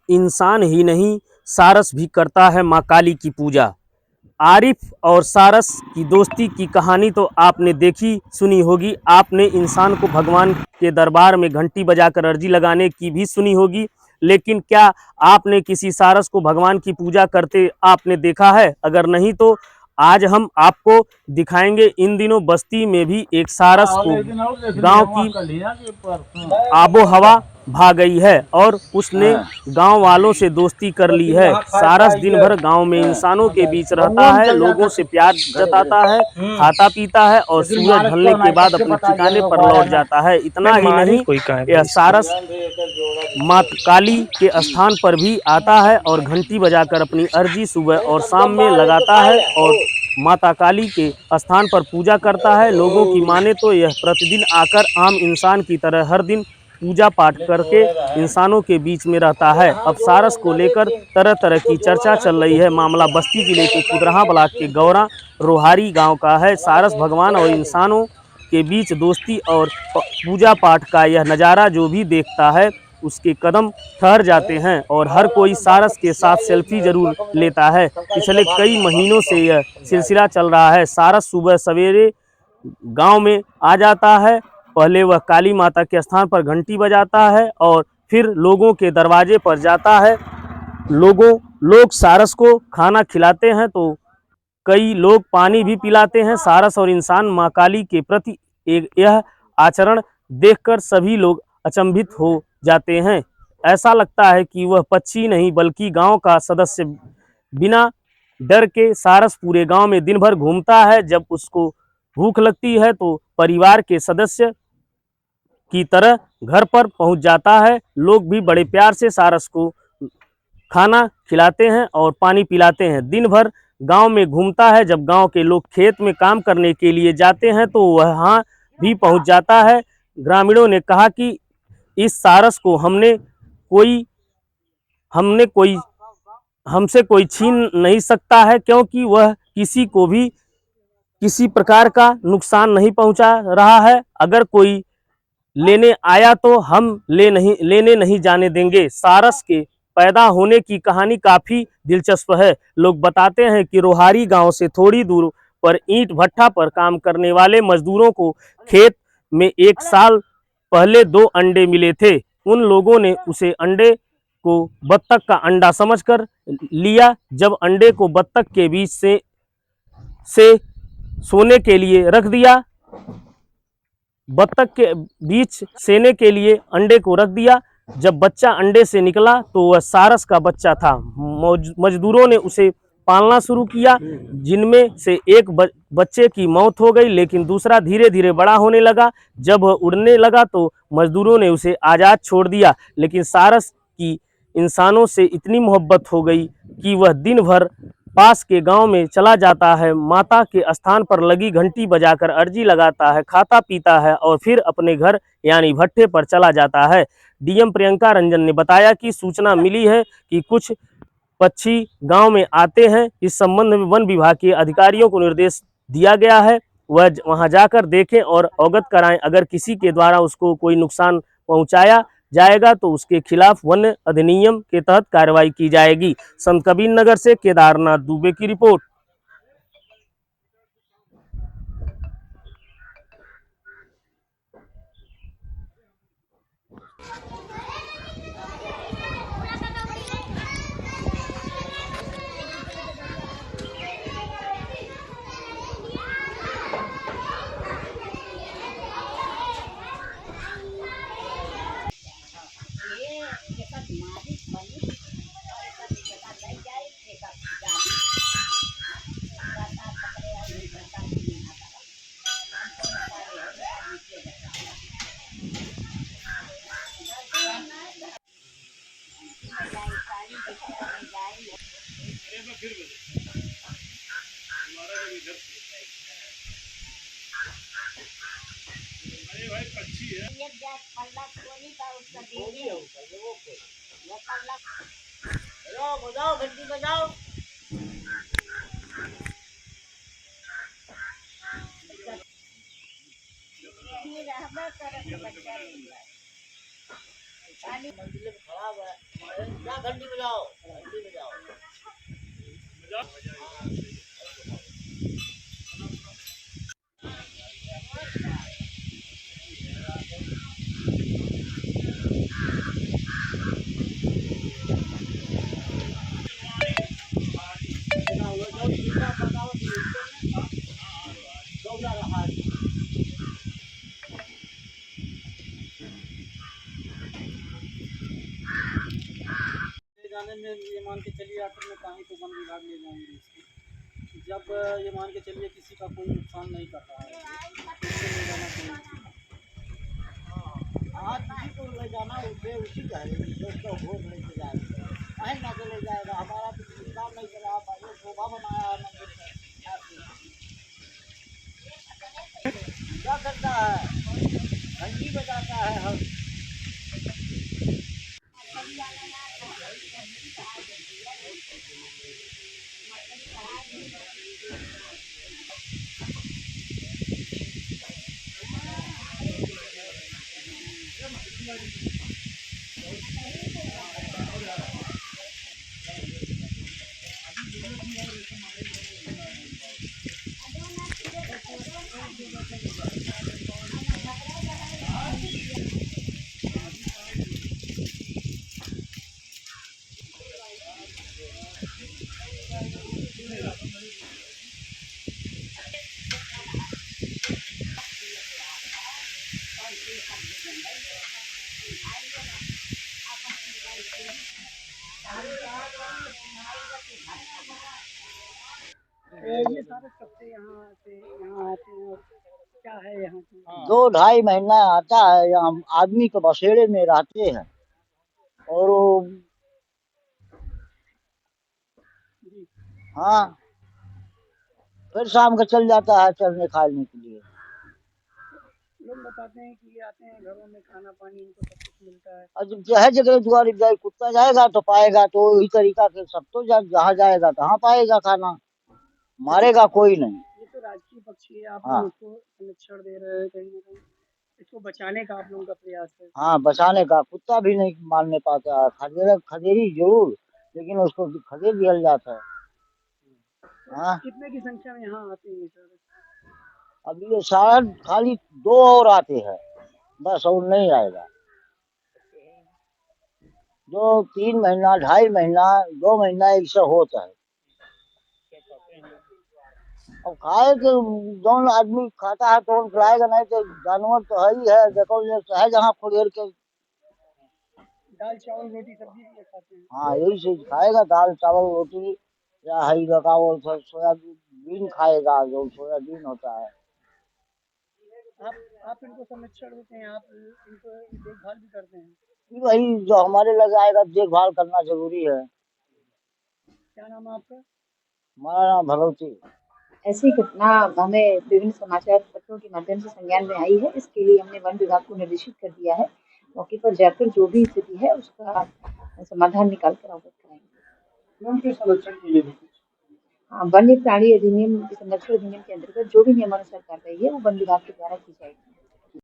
इंसान ही नहीं, सारस भी करता है माँ काली की पूजा। आरिफ और सारस की दोस्ती की कहानी तो आपने देखी सुनी होगी। आपने इंसान को भगवान के दरबार में घंटी बजाकर अर्जी लगाने की भी सुनी होगी, लेकिन क्या आपने किसी सारस को भगवान की पूजा करते आपने देखा है? अगर नहीं तो आज हम आपको दिखाएंगे। इन दिनों बस्ती में भी एक सारस को गांव की आबो हवा भा गई है और उसने गांव वालों से दोस्ती कर ली है। सारस दिन भर गांव में इंसानों के बीच रहता है, लोगों से प्यार जताता है, खाता पीता है और सूरज ढलने के बाद अपने ठिकाने पर लौट जाता है। इतना ही नहीं, यह सारस माँ काली के स्थान पर भी आता है और घंटी बजाकर अपनी अर्जी सुबह और शाम में लगाता है और माता काली के स्थान पर पूजा करता है। लोगों की माने तो यह प्रतिदिन आकर आम इंसान की तरह हर दिन पूजा पाठ करके इंसानों के बीच में रहता है। अब सारस को लेकर तरह तरह की चर्चा चल रही है। मामला बस्ती जिले के कुदरहा ब्लॉक के गौरा रोहारी गांव का है। सारस भगवान और इंसानों के बीच दोस्ती और पूजा पाठ का यह नज़ारा जो भी देखता है उसके कदम ठहर जाते हैं और हर कोई सारस के साथ सेल्फी जरूर लेता है। पिछले कई महीनों से यह सिलसिला चल रहा है। सारस सुबह सवेरे गांव में आ जाता है। पहले वह काली माता के स्थान पर घंटी बजाता है और फिर लोगों के दरवाजे पर जाता है। लोग सारस को खाना खिलाते हैं तो कई लोग पानी भी पिलाते हैं। सारस और इंसान माँ काली के प्रति यह आचरण देखकर सभी लोग अचंभित हो जाते हैं। ऐसा लगता है कि वह पक्षी नहीं बल्कि गांव का सदस्य बिना डर के सारस पूरे गांव में दिन भर घूमता है। जब उसको भूख लगती है तो परिवार के सदस्य की तरह घर पर पहुंच जाता है। लोग भी बड़े प्यार से सारस को खाना खिलाते हैं और पानी पिलाते हैं। दिन भर गांव में घूमता है। जब गांव के लोग खेत में काम करने के लिए जाते हैं तो वहां भी पहुंच जाता है। ग्रामीणों ने कहा कि इस सारस को हमसे कोई छीन नहीं सकता है, क्योंकि वह किसी को भी किसी प्रकार का नुकसान नहीं पहुंचा रहा है। अगर कोई लेने आया तो हम लेने नहीं जाने देंगे। सारस के पैदा होने की कहानी काफी दिलचस्प है। लोग बताते हैं कि रोहारी गांव से थोड़ी दूर पर ईंट भट्ठा पर काम करने वाले मजदूरों को खेत में एक साल पहले 2 अंडे मिले थे। उन लोगों ने उसे अंडे को बत्तख का अंडा समझकर लिया। जब अंडे को बत्तख के बीच से सोने के लिए रख दिया, बत्तख के बीच सेने के लिए अंडे को रख दिया। जब बच्चा अंडे से निकला तो वह सारस का बच्चा था। मजदूरों ने उसे पालना शुरू किया, जिनमें से एक बच्चे की मौत हो गई, लेकिन दूसरा धीरे धीरे बड़ा होने लगा। जब वह उड़ने लगा तो मजदूरों ने उसे आज़ाद छोड़ दिया, लेकिन सारस की इंसानों से इतनी मोहब्बत हो गई कि वह दिन भर पास के गांव में चला जाता है, माता के स्थान पर लगी घंटी बजाकर अर्जी लगाता है, खाता पीता है और फिर अपने घर यानी भट्ठे पर चला जाता है। डीएम प्रियंका रंजन ने बताया कि सूचना मिली है कि कुछ पक्षी गांव में आते हैं। इस संबंध में वन विभाग के अधिकारियों को निर्देश दिया गया है, वह वहां जाकर देखें और अवगत कराएं। अगर किसी के द्वारा उसको कोई नुकसान पहुंचाया जाएगा तो उसके खिलाफ वन अधिनियम के तहत कार्रवाई की जाएगी। संत कबीर नगर से केदारनाथ दुबे की रिपोर्ट। अरे भाई पक्षी है, पल्ला कोई का उसका देंगे, वो पल्ला बजाओ घंटी बजाओ। ये रहबा करत बच्चा नहीं है। मंदिर में खराब है, क्या घंटी बजाओ, घंटी बजाओ। जाने में ये मान के चलिए आखिर में कहीं तो वन विभाग ले जाएंगे इसको। जब ये मान के चलिए किसी का कोई नुकसान नहीं कर रहा है तो इसको ले जाना चाहिए। हाँ, किसी को ले जाना उसी का है, उसका भोग लेके जाएगा, कहीं ना तो ले जाएगा। हमारा तो काम नहीं कर रहा, पहले शोभा बनाया है मंदिर का। क्या करता है, घंटी बजाता है हर। ये सारे कपड़े यहाँ आते हैं, और क्या है यहाँ की? 2 ढाई महीना आता है यहाँ, आदमी तो बसेरे में रहते हैं और वो हाँ फिर शाम को चल जाता है चरने खाने के लिए। लोग बताते हैं कि ये आते हैं घरों में, खाना पानी इनको सब कुछ मिलता है। और जब जहाँ जगह द्वारी जाए, कुत्ता जाएगा तो पाएगा, तो वही तरीका से सब तो जहाँ जाएगा तहाँ पाएगा खाना, मारेगा कोई नहीं। ये तो राजकीय पक्षी है, आप लोग उसको संरक्षण दे रहे हैं, कहीं ना कहीं इसको बचाने का आप लोगों का प्रयास है। हाँ, बचाने का। कुत्ता भी नहीं मारने पाता है, खदेरी जरूर, लेकिन उसको खदेड़ दिया जाता है। हाँ, कितने की संख्या में यहाँ आते हैं सर? अब ये शायद खाली 2 और आते हैं, बस और नहीं आएगा। जो 3 महीना 2.5 महीना 2 महीना ऐसा होता है। अब खाए तो जौन आदमी खाता है तो खिलाएगा, नहीं तो जानवर तो है ही है। देखो ये है जहाँ खुदेर के दाल चावल रोटी सब्जी भी खाते हैं। हाँ, यही चीज खाएगा, दाल चावल रोटी, या हरी लगा वो सोयाबीन खाएगा, जो सोयाबीन होता है। आप इनको संरक्षण देते हैं, आप इनको देखभाल भी करते हैं? वही जो हमारे लग आएगा, देखभाल करना जरूरी है। क्या नाम है आपका? हमारा नाम भगवती। ऐसी घटना हमें विभिन्न समाचार पत्रों के माध्यम से संज्ञान में आई है। इसके लिए हमने वन विभाग को निर्देशित कर दिया है। मौके पर जाकर जो भी स्थिति है उसका समाधान निकाल कर अवगत कराएंगे। उनके संरक्षण के लिए भी हाँ, वन्य प्राणी अधिनियम संरक्षण अधिनियम के अंतर्गत जो भी नियमानुसार कार्रवाई है वो वन विभाग के द्वारा की जाएगी।